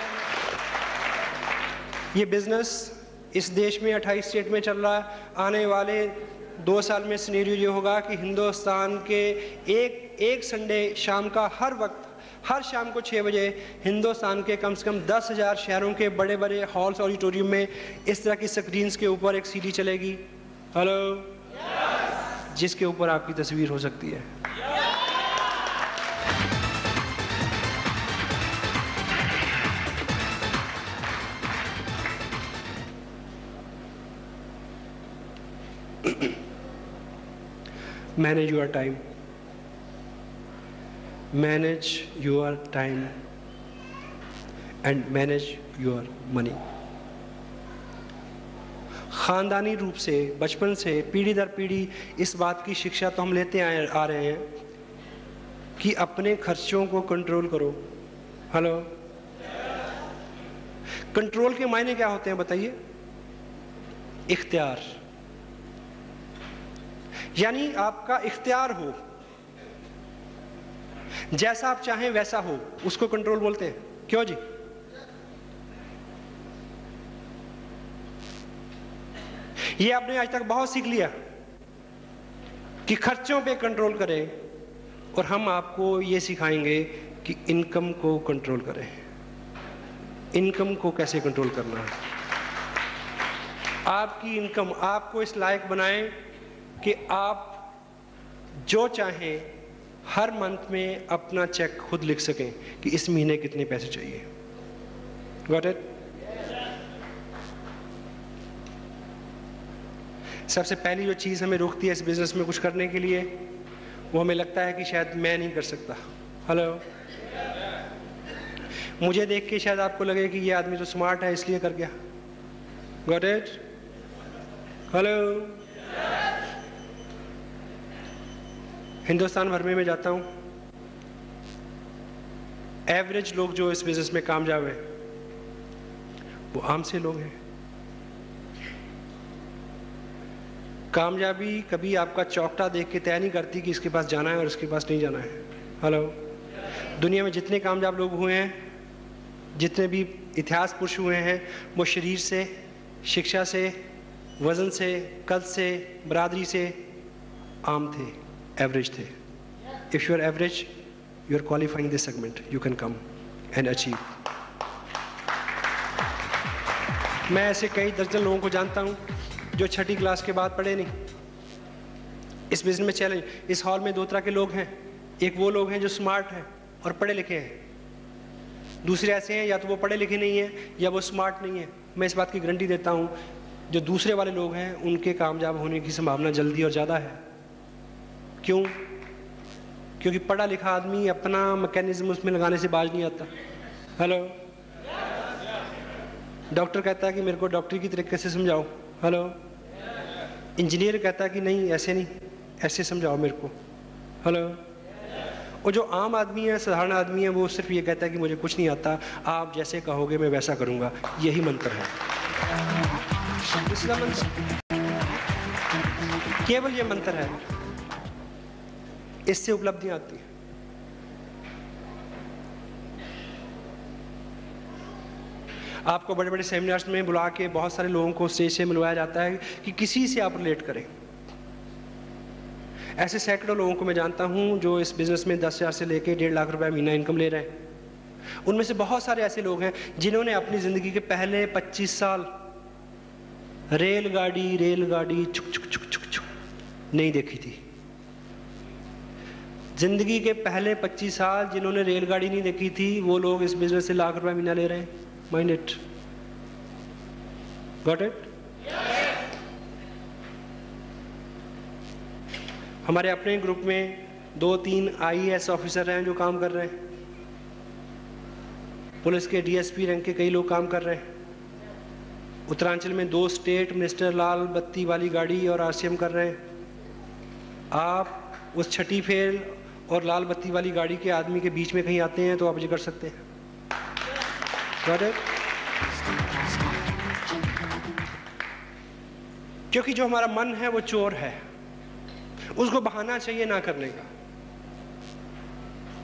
ये बिजनेस इस देश में 28 स्टेट में चल रहा है। आने वाले 2 साल में सिनेरियो ये होगा कि हिंदुस्तान के एक संडे शाम का हर वक्त, हर शाम को 6 बजे हिंदुस्तान के कम से कम 10,000 शहरों के बड़े बड़े हॉल्स ऑडिटोरियम में इस तरह की स्क्रीन्स के ऊपर एक सीडी चलेगी, हेलो, जिसके ऊपर आपकी तस्वीर हो सकती है। Manage your time. Manage your time and manage your money. ख़ानदानी रूप से बचपन से पीढ़ी दर पीढ़ी इस बात की शिक्षा तो हम लेते आ रहे हैं कि अपने खर्चों को कंट्रोल करो। हेलो, कंट्रोल के मायने क्या होते हैं बताइए? इख्तियार, यानी आपका इख्तियार हो, जैसा आप चाहें वैसा हो, उसको कंट्रोल बोलते हैं। क्यों जी? ये आपने आज तक बहुत सीख लिया कि खर्चों पे कंट्रोल करें, और हम आपको ये सिखाएंगे कि इनकम को कंट्रोल करें। इनकम को कैसे कंट्रोल करना है? आपकी इनकम आपको इस लायक बनाएं कि आप जो चाहें हर मंथ में अपना चेक खुद लिख सकें कि इस महीने कितने पैसे चाहिए। Got it? सबसे पहली जो चीज़ हमें रोकती है इस बिजनेस में कुछ करने के लिए, वो हमें लगता है कि शायद मैं नहीं कर सकता। हेलो, मुझे देख के शायद आपको लगे कि ये आदमी तो स्मार्ट है इसलिए कर गया। Got it? हेलो, हिंदुस्तान भर में मैं जाता हूँ, एवरेज लोग जो इस बिजनेस में कामयाब हैं वो आम से लोग हैं। कामयाबी कभी आपका चौकटा देख के तय नहीं करती कि इसके पास जाना है और इसके पास नहीं जाना है। हेलो, दुनिया में जितने कामयाब लोग हुए हैं, जितने भी इतिहास पुरुष हुए हैं, वो शरीर से, शिक्षा से, वज़न से, कद से, बरादरी से आम थे, एवरेज थे। If you are average, you are qualifying this segment, you can come and achieve. मैं ऐसे कई दर्जन लोगों को जानता हूँ जो 6ठी क्लास के बाद पढ़े नहीं। इस बिजनेस में चैलेंज, इस हॉल में 2 तरह के लोग हैं। एक वो लोग हैं जो स्मार्ट हैं और पढ़े लिखे हैं, दूसरे ऐसे हैं या तो वो पढ़े लिखे नहीं हैं या वो स्मार्ट नहीं है। मैं इस बात की गारंटी देता हूँ जो दूसरे वाले लोग हैं उनके कामयाब होने की संभावना जल्दी और ज़्यादा है। क्यों? क्योंकि पढ़ा लिखा आदमी अपना मैकेनिज्म उसमें लगाने से बाज नहीं आता। हेलो, डॉक्टर कहता है कि मेरे को डॉक्टरी की तरीके से समझाओ। हेलो, इंजीनियर कहता है कि नहीं ऐसे नहीं, ऐसे समझाओ मेरे को। हेलो, और जो आम आदमी है, साधारण आदमी है, वो सिर्फ ये कहता है कि मुझे कुछ नहीं आता, आप जैसे कहोगे मैं वैसा करूँगा। यही मंत्र है, इसका मंत्र, केवल ये मंत्र है, इससे उपलब्धियाँ आती हैं। आपको बड़े बड़े सेमिनार्स में बुला के बहुत सारे लोगों को स्टेज से मिलवाया जाता है कि किसी से आप रिलेट करें। ऐसे सैकड़ों लोगों को मैं जानता हूं जो इस बिज़नेस में 10,000 से लेके 1.5 लाख रुपए महीना इनकम ले रहे हैं। उनमें से बहुत सारे ऐसे लोग हैं जिन्होंने अपनी ज़िंदगी के पहले 25 साल रेलगाड़ी चुक चुक चुक चुक चुक नहीं देखी थी। ज़िंदगी के पहले 25 साल जिन्होंने रेलगाड़ी नहीं देखी थी, वो लोग इस बिज़नेस से लाख रुपए महीना ले रहे हैं। Mind it, got it? हमारे अपने ग्रुप में 2-3 IAS ऑफिसर हैं जो काम कर रहे हैं। पुलिस के DSP रैंक के कई लोग काम कर रहे हैं। उत्तरांचल में 2 स्टेट मिनिस्टर लाल बत्ती वाली गाड़ी और RCM कर रहे हैं। आप उस 6ठी फेल और लाल बत्ती वाली गाड़ी के आदमी के बीच में कहीं आते हैं तो आप ये कर सकते हैं। क्योंकि जो हमारा मन है वो चोर है, उसको बहाना चाहिए ना करने का।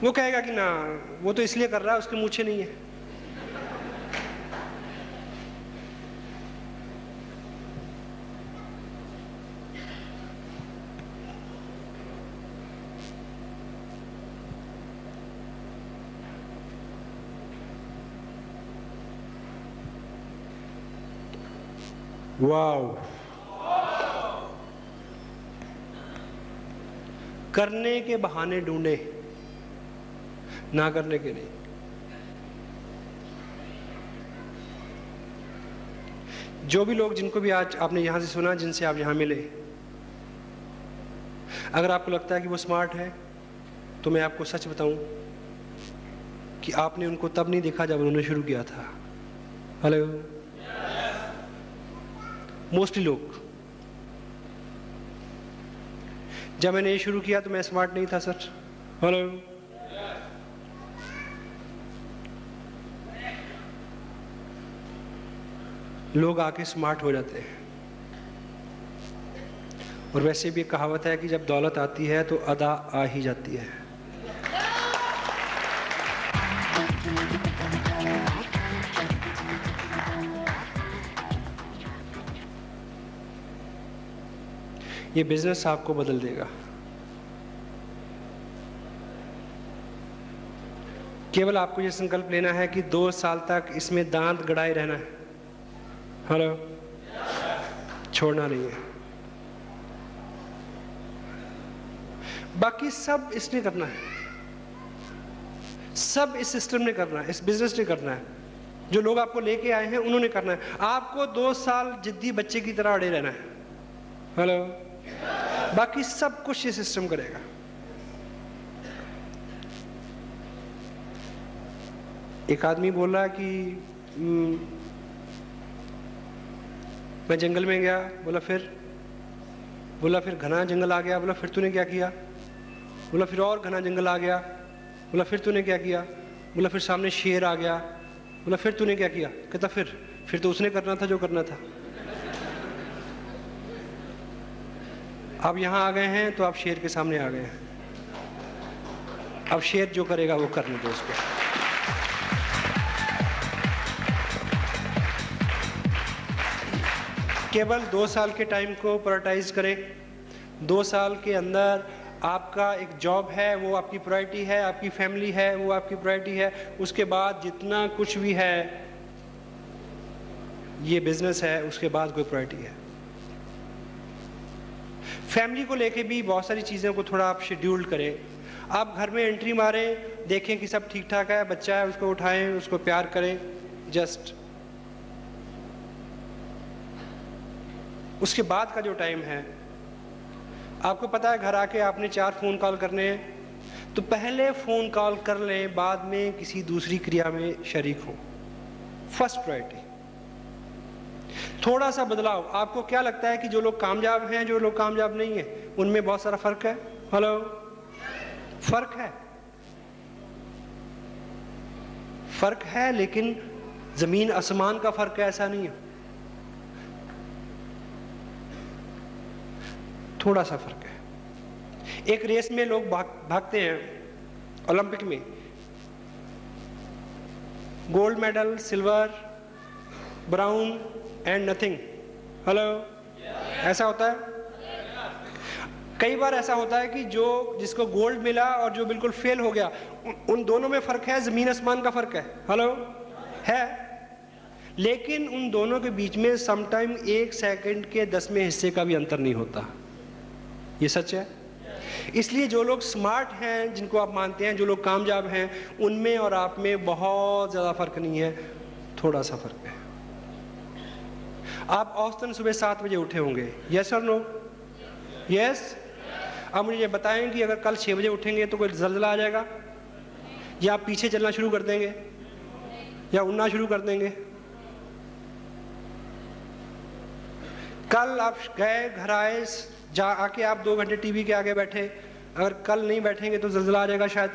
वो कहेगा कि ना, वो तो इसलिए कर रहा है, उसके मूछे नहीं है। वाओ। करने के बहाने ढूंढे, ना करने के नहीं। जो भी लोग, जिनको भी आज आपने यहां से सुना, जिनसे आप यहां मिले, अगर आपको लगता है कि वो स्मार्ट है, तो मैं आपको सच बताऊं कि आपने उनको तब नहीं देखा जब उन्होंने शुरू किया था। हेलो। मोस्टली लोग, जब मैंने ये शुरू किया तो मैं स्मार्ट नहीं था सर। हेलो। लोग आके स्मार्ट हो जाते हैं। और वैसे भी एक कहावत है कि जब दौलत आती है तो अदा आ ही जाती है। ये बिजनेस आपको बदल देगा। केवल आपको ये संकल्प लेना है कि 2 साल तक इसमें दांत गड़ाए रहना है। हेलो। छोड़ना नहीं है। बाकी सब इसने करना है, सब इस सिस्टम ने करना है, इस बिजनेस ने करना है। जो लोग आपको लेके आए हैं उन्होंने करना है। आपको 2 साल जिद्दी बच्चे की तरह अड़े रहना है। हेलो। बाकी सब कुछ ये सिस्टम करेगा। एक आदमी बोल रहा है कि मैं जंगल में गया। बोला फिर घना जंगल आ गया। बोला फिर तूने क्या किया? बोला फिर और घना जंगल आ गया। बोला फिर तूने क्या किया? बोला फिर सामने शेर आ गया। बोला फिर तूने क्या किया? कहता फिर तो उसने करना था जो करना था। अब यहां आ गए हैं तो आप शेर के सामने आ गए हैं। अब शेर जो करेगा वो करने दो उसको। केवल 2 साल के टाइम को प्रायोरिटाइज करें। 2 साल के अंदर आपका एक जॉब है, वो आपकी प्रायोरिटी है। आपकी फैमिली है, वो आपकी प्रायोरिटी है। उसके बाद जितना कुछ भी है, ये बिजनेस है, उसके बाद कोई प्रायोरिटी है। फैमिली को लेके भी बहुत सारी चीज़ों को थोड़ा आप शेड्यूल करें। आप घर में एंट्री मारें, देखें कि सब ठीक ठाक है, बच्चा है उसको उठाएं, उसको प्यार करें। जस्ट उसके बाद का जो टाइम है, आपको पता है घर आके आपने 4 फ़ोन कॉल करने हैं, तो पहले फ़ोन कॉल कर लें, बाद में किसी दूसरी क्रिया में शरीक हो। First priority. थोड़ा सा बदलाव। आपको क्या लगता है कि जो लोग कामयाब हैं, जो लोग कामयाब नहीं हैं, उनमें बहुत सारा फर्क है? हेलो। फर्क है, फर्क है, लेकिन जमीन आसमान का फर्क है, ऐसा नहीं है। थोड़ा सा फर्क है। एक रेस में लोग भागते हैं, ओलंपिक में, gold medal, silver, brown and nothing. Hello. ऐसा होता है। कई बार ऐसा होता है कि जिसको गोल्ड मिला और जो बिल्कुल फेल हो गया, उन दोनों में फर्क है, जमीन आसमान का फर्क है। हेलो। है, लेकिन उन दोनों के बीच में समटाइम 1 सेकंड के 10वें हिस्से का भी अंतर नहीं होता। ये सच है। इसलिए जो लोग स्मार्ट हैं, जिनको आप मानते हैं, जो लोग कामयाब हैं, उनमें और आप में बहुत ज़्यादा फर्क नहीं है, थोड़ा सा फर्क है। आप औसतन सुबह 7 बजे उठे होंगे। यस और नो? यस। अब मुझे बताएं कि अगर कल 6 बजे उठेंगे तो कोई जल्जला आ जाएगा, या आप पीछे चलना शुरू कर देंगे, या उड़ना शुरू कर देंगे? कल आप गए, घर आए, आके आप 2 घंटे टीवी के आगे बैठे, अगर कल नहीं बैठेंगे तो जल्जला आ जाएगा शायद।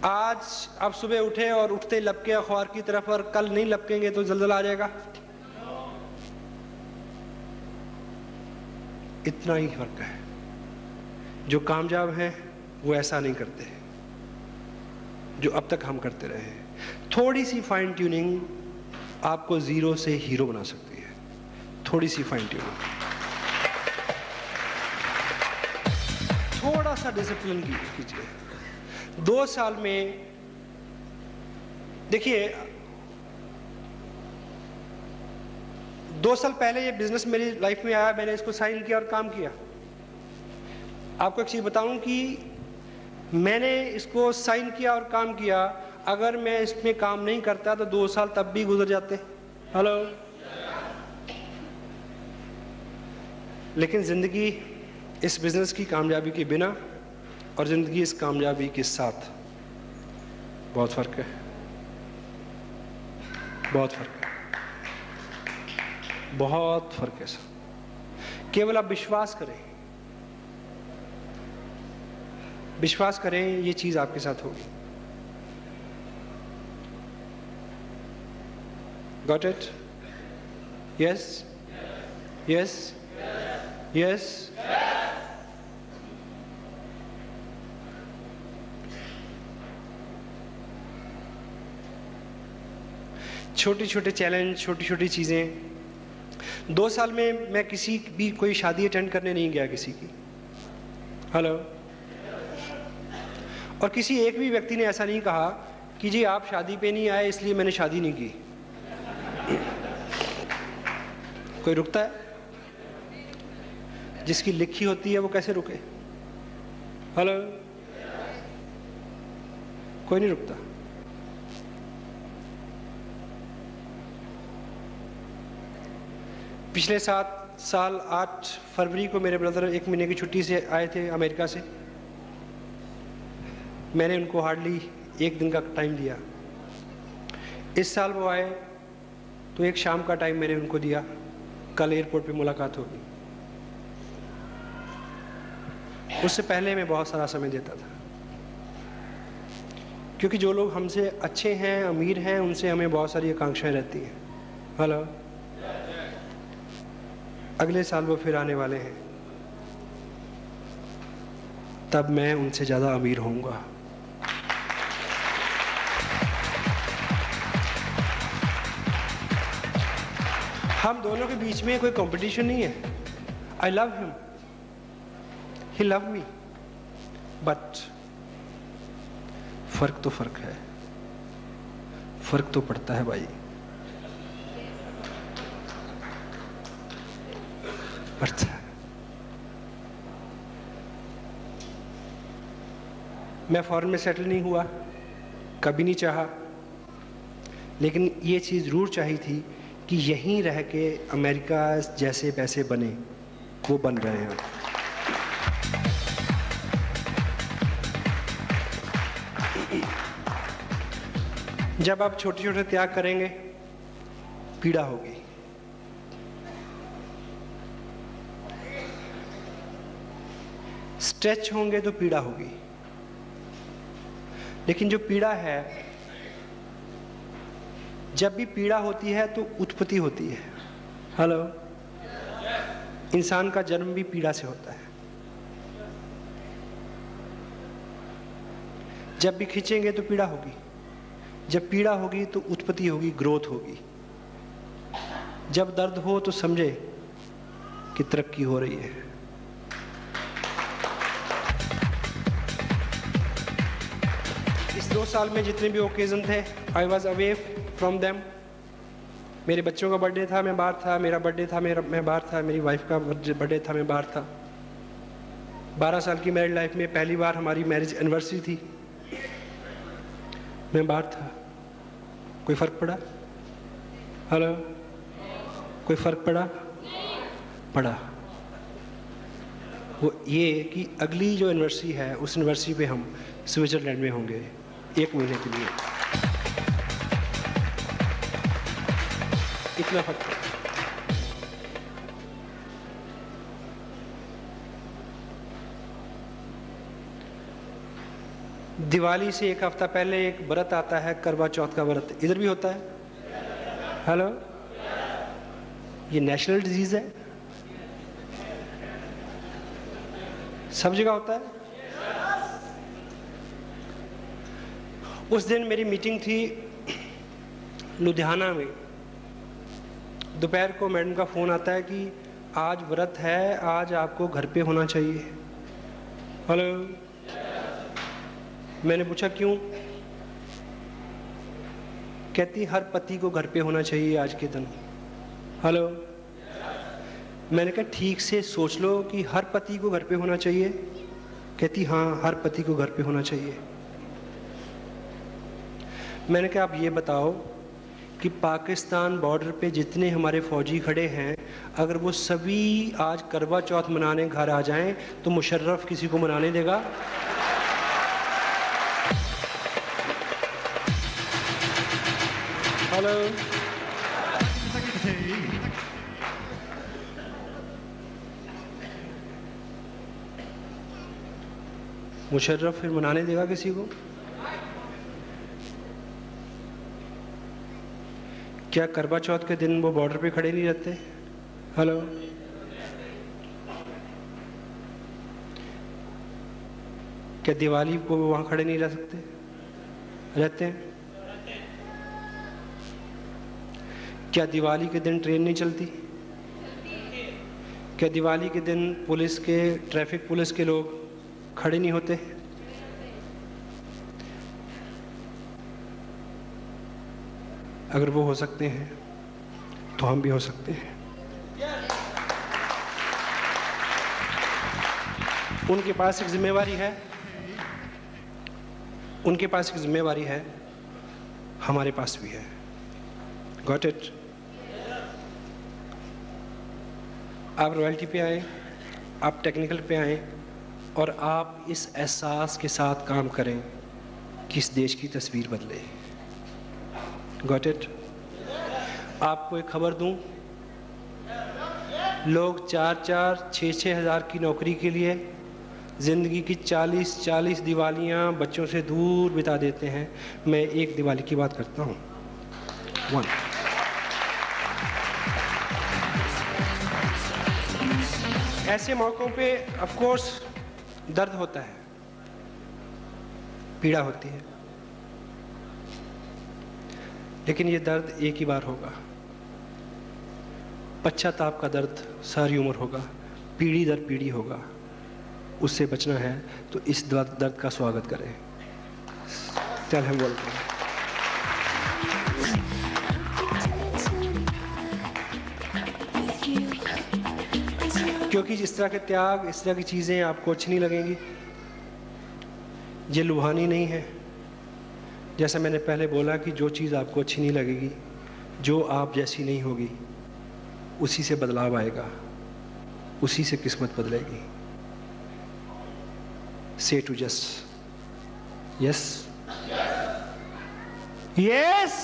आज आप सुबह उठे और उठते लपके अखबार की तरफ, और कल नहीं लपकेंगे तो जल्जला आ जाएगा। इतना ही फर्क है। जो कामयाब हैं वो ऐसा नहीं करते जो अब तक हम करते रहे हैं। थोड़ी सी फाइन ट्यूनिंग आपको 0 से हीरो बना सकती है। थोड़ी सी फाइन ट्यूनिंग, थोड़ा सा डिसिप्लिन कीजिए। 2 साल में देखिए, 2 साल पहले ये बिजनेस मेरी लाइफ में आया, मैंने इसको साइन किया और काम किया। आपको एक चीज़ बताऊं कि मैंने इसको साइन किया और काम किया, अगर मैं इसमें काम नहीं करता तो 2 साल तब भी गुजर जाते। हेलो। लेकिन ज़िंदगी इस बिज़नेस की कामयाबी के बिना और ज़िंदगी इस कामयाबी के साथ बहुत फ़र्क है, बहुत फ़र्क है, बहुत फ़र्क है सर। केवल आप विश्वास करें, विश्वास करें, ये चीज़ आपके साथ होगी। Got it? Yes? Yes? Yes? छोटे छोटे चैलेंज, छोटी छोटी चीज़ें। 2 साल में मैं किसी भी कोई शादी अटेंड करने नहीं गया किसी की। हेलो। और किसी एक भी व्यक्ति ने ऐसा नहीं कहा कि जी आप शादी पे नहीं आए इसलिए मैंने शादी नहीं की। कोई रुकता है? जिसकी लिखी होती है वो कैसे रुके? हेलो। कोई नहीं रुकता। पिछले 7 साल 8 फरवरी को मेरे ब्रदर 1 महीने की छुट्टी से आए थे अमेरिका से। मैंने उनको हार्डली 1 दिन का टाइम दिया। इस साल वो आए तो एक शाम का टाइम मैंने उनको दिया। कल एयरपोर्ट पे मुलाकात होगी। उससे पहले मैं बहुत सारा समय देता था, क्योंकि जो लोग हमसे अच्छे हैं, अमीर हैं, उनसे हमें बहुत सारी आकांक्षाएं रहती हैं। हेलो। अगले साल वो फिर आने वाले हैं, तब मैं उनसे ज़्यादा अमीर होऊंगा। हम दोनों के बीच में कोई कंपटीशन नहीं है। I love him, he love me, but फर्क तो फर्क है, फर्क तो पड़ता है भाई, पड़ता है। मैं फॉरेन में सेटल नहीं हुआ, कभी नहीं चाहा, लेकिन ये चीज़ जरूर चाहिए थी कि यहीं रह के अमेरिका जैसे पैसे बने, वो बन रहे हैं। जब आप छोटे छोटे त्याग करेंगे, पीड़ा होगी। स्ट्रेच होंगे तो पीड़ा होगी, लेकिन जो पीड़ा है, जब भी पीड़ा होती है तो उत्पत्ति होती है। हेलो। इंसान का जन्म भी पीड़ा से होता है। जब भी खींचेंगे तो पीड़ा होगी, जब पीड़ा होगी तो उत्पत्ति होगी, ग्रोथ होगी। जब दर्द हो तो समझे कि तरक्की हो रही है। इस 2 साल में जितने भी ओकेजन थे, I was away from them. मेरे बच्चों का बर्थडे था, मैं बाहर था। मेरा बर्थडे था, मैं बाहर था। मेरी वाइफ का बर्थडे था, मैं बाहर था। 12 साल की मैरिड लाइफ में पहली बार हमारी मैरिज एनिवर्सरी थी, मैं बाहर था। कोई फ़र्क पड़ा? हेलो। कोई फ़र्क पड़ा? पड़ा। वो ये कि अगली जो एनिवर्सरी है, उस एनिवर्सरी पे हम स्विट्ज़रलैंड में होंगे 1 महीने के लिए। इतना फर्क है। दिवाली से 1 हफ्ता पहले एक व्रत आता है, करवा चौथ का व्रत। इधर भी होता है। हेलो। ये नेशनल डिजीज है, सब जगह होता है। उस दिन मेरी मीटिंग थी लुधियाना में। दोपहर को मैडम का फ़ोन आता है कि आज व्रत है, आज आपको घर पे होना चाहिए। हेलो। मैंने पूछा क्यों? कहती हर पति को घर पे होना चाहिए आज के दिन। हेलो। मैंने कहा ठीक से सोच लो कि हर पति को घर पे होना चाहिए। कहती हाँ, हर पति को घर पे होना चाहिए। मैंने कहा आप ये बताओ कि पाकिस्तान बॉर्डर पे जितने हमारे फौजी खड़े हैं, अगर वो सभी आज करवा चौथ मनाने घर आ जाएं तो मुशर्रफ किसी को मनाने देगा? हेलो, मुशर्रफ फिर मनाने देगा किसी को? क्या करवा चौथ के दिन वो बॉर्डर पे खड़े नहीं रहते? हेलो, क्या दिवाली को वहां खड़े नहीं रह सकते? रहते हैं। क्या दिवाली के दिन ट्रेन नहीं चलती? क्या दिवाली के दिन पुलिस के, ट्रैफिक पुलिस के लोग खड़े नहीं होते? अगर वो हो सकते हैं तो हम भी हो सकते हैं। उनके पास एक जिम्मेवारी है, उनके पास एक जिम्मेवारी है, हमारे पास भी है। Got it? आप रॉयल्टी पे आए, आप टेक्निकल पे आए और आप इस एहसास के साथ काम करें कि इस देश की तस्वीर बदले। Got it? आपको एक खबर दूं, लोग 4-4, 6-6 हज़ार की नौकरी के लिए ज़िंदगी की 40-40 दिवालियां बच्चों से दूर बिता देते हैं। मैं एक दिवाली की बात करता हूं, 1। ऐसे मौक़ों पे ऑफ कोर्स दर्द होता है, पीड़ा होती है, लेकिन ये दर्द एक ही बार होगा। पश्चाताप का दर्द सारी उम्र होगा, पीढ़ी दर पीढ़ी होगा। उससे बचना है तो इस दर्द का स्वागत करें। चल हम बोलते हैं, क्योंकि जिस तरह के त्याग, इस तरह की चीज़ें आपको अच्छी नहीं लगेंगी। ये लुभानी नहीं है। जैसा मैंने पहले बोला कि जो चीज़ आपको अच्छी नहीं लगेगी, जो आप जैसी नहीं होगी, उसी से बदलाव आएगा, उसी से किस्मत बदलेगी। Say to just yes, yes.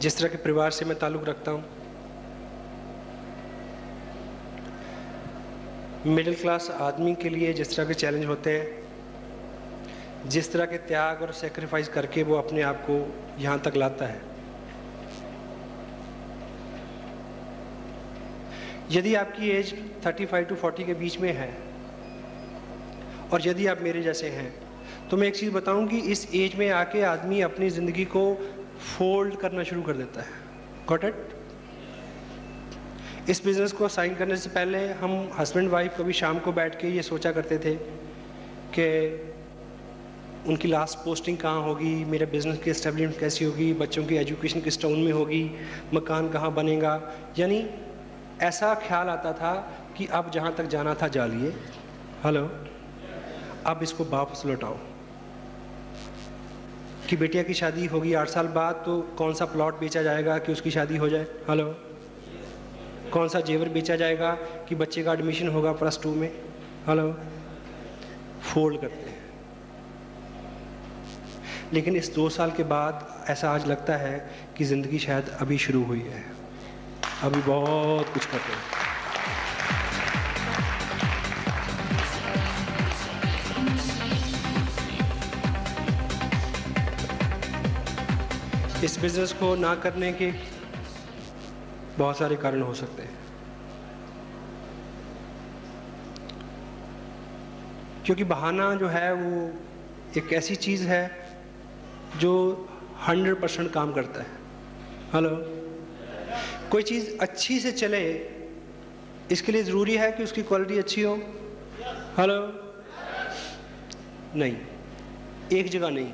जिस तरह के परिवार से मैं ताल्लुक़ रखता हूँ, मिडिल क्लास आदमी के लिए जिस तरह के चैलेंज होते हैं, जिस तरह के त्याग और सेक्रीफाइस करके वो अपने आप को यहाँ तक लाता है, यदि आपकी एज 35 to 40 के बीच में है और यदि आप मेरे जैसे हैं, तो मैं एक चीज़ बताऊं कि इस एज में आके आदमी अपनी ज़िंदगी को फोल्ड करना शुरू कर देता है। Got it? इस बिज़नेस को साइन करने से पहले हम हस्बैंड वाइफ कभी शाम को बैठ के ये सोचा करते थे कि उनकी लास्ट पोस्टिंग कहाँ होगी, मेरे बिज़नेस की एस्टेब्लिशमेंट कैसी होगी, बच्चों की एजुकेशन किस टाउन में होगी, मकान कहाँ बनेगा। यानी ऐसा ख्याल आता था कि अब जहाँ तक जाना था जा लिए। हेलो, अब इसको वापस लौटाओ कि बेटिया की शादी होगी 8 साल बाद, तो कौन सा प्लॉट बेचा जाएगा कि उसकी शादी हो जाए। हेलो, कौन सा जेवर बेचा जाएगा कि बच्चे का एडमिशन होगा +2 में। हेलो, फोल्ड करते हैं। लेकिन इस 2 साल के बाद ऐसा आज लगता है कि ज़िंदगी शायद अभी शुरू हुई है, अभी बहुत कुछ करते हैं। इस बिज़नेस को ना करने के बहुत सारे कारण हो सकते हैं, क्योंकि बहाना जो है वो एक ऐसी चीज़ है जो 100% काम करता है। हेलो, कोई चीज़ अच्छी से चले इसके लिए ज़रूरी है कि उसकी क्वालिटी अच्छी हो? हेलो? नहीं, एक जगह नहीं।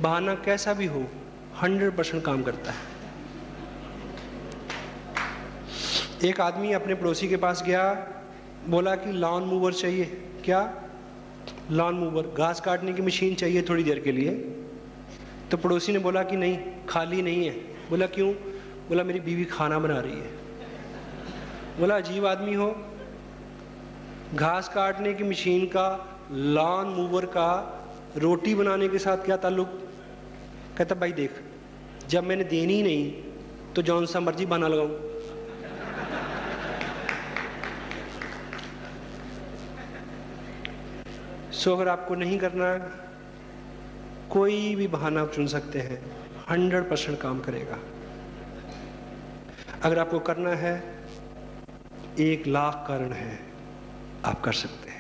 बहाना कैसा भी हो 100% काम करता है। एक आदमी अपने पड़ोसी के पास गया, बोला कि लॉन मूवर चाहिए। क्या? लॉन मूवर, घास काटने की मशीन चाहिए थोड़ी देर के लिए। तो पड़ोसी ने बोला कि नहीं, खाली नहीं है। बोला क्यों? बोला मेरी बीवी खाना बना रही है। बोला अजीब आदमी हो, घास काटने की मशीन का, लॉन मूवर का रोटी बनाने के साथ क्या ताल्लुक? कहता भाई देख, जब मैंने देनी ही नहीं तो जौन सा मर्जी बहाना लगाऊं। सो अगर आपको नहीं करना, कोई भी बहाना आप चुन सकते हैं, 100% काम करेगा। अगर आपको करना है, 1 लाख कारण है, आप कर सकते हैं।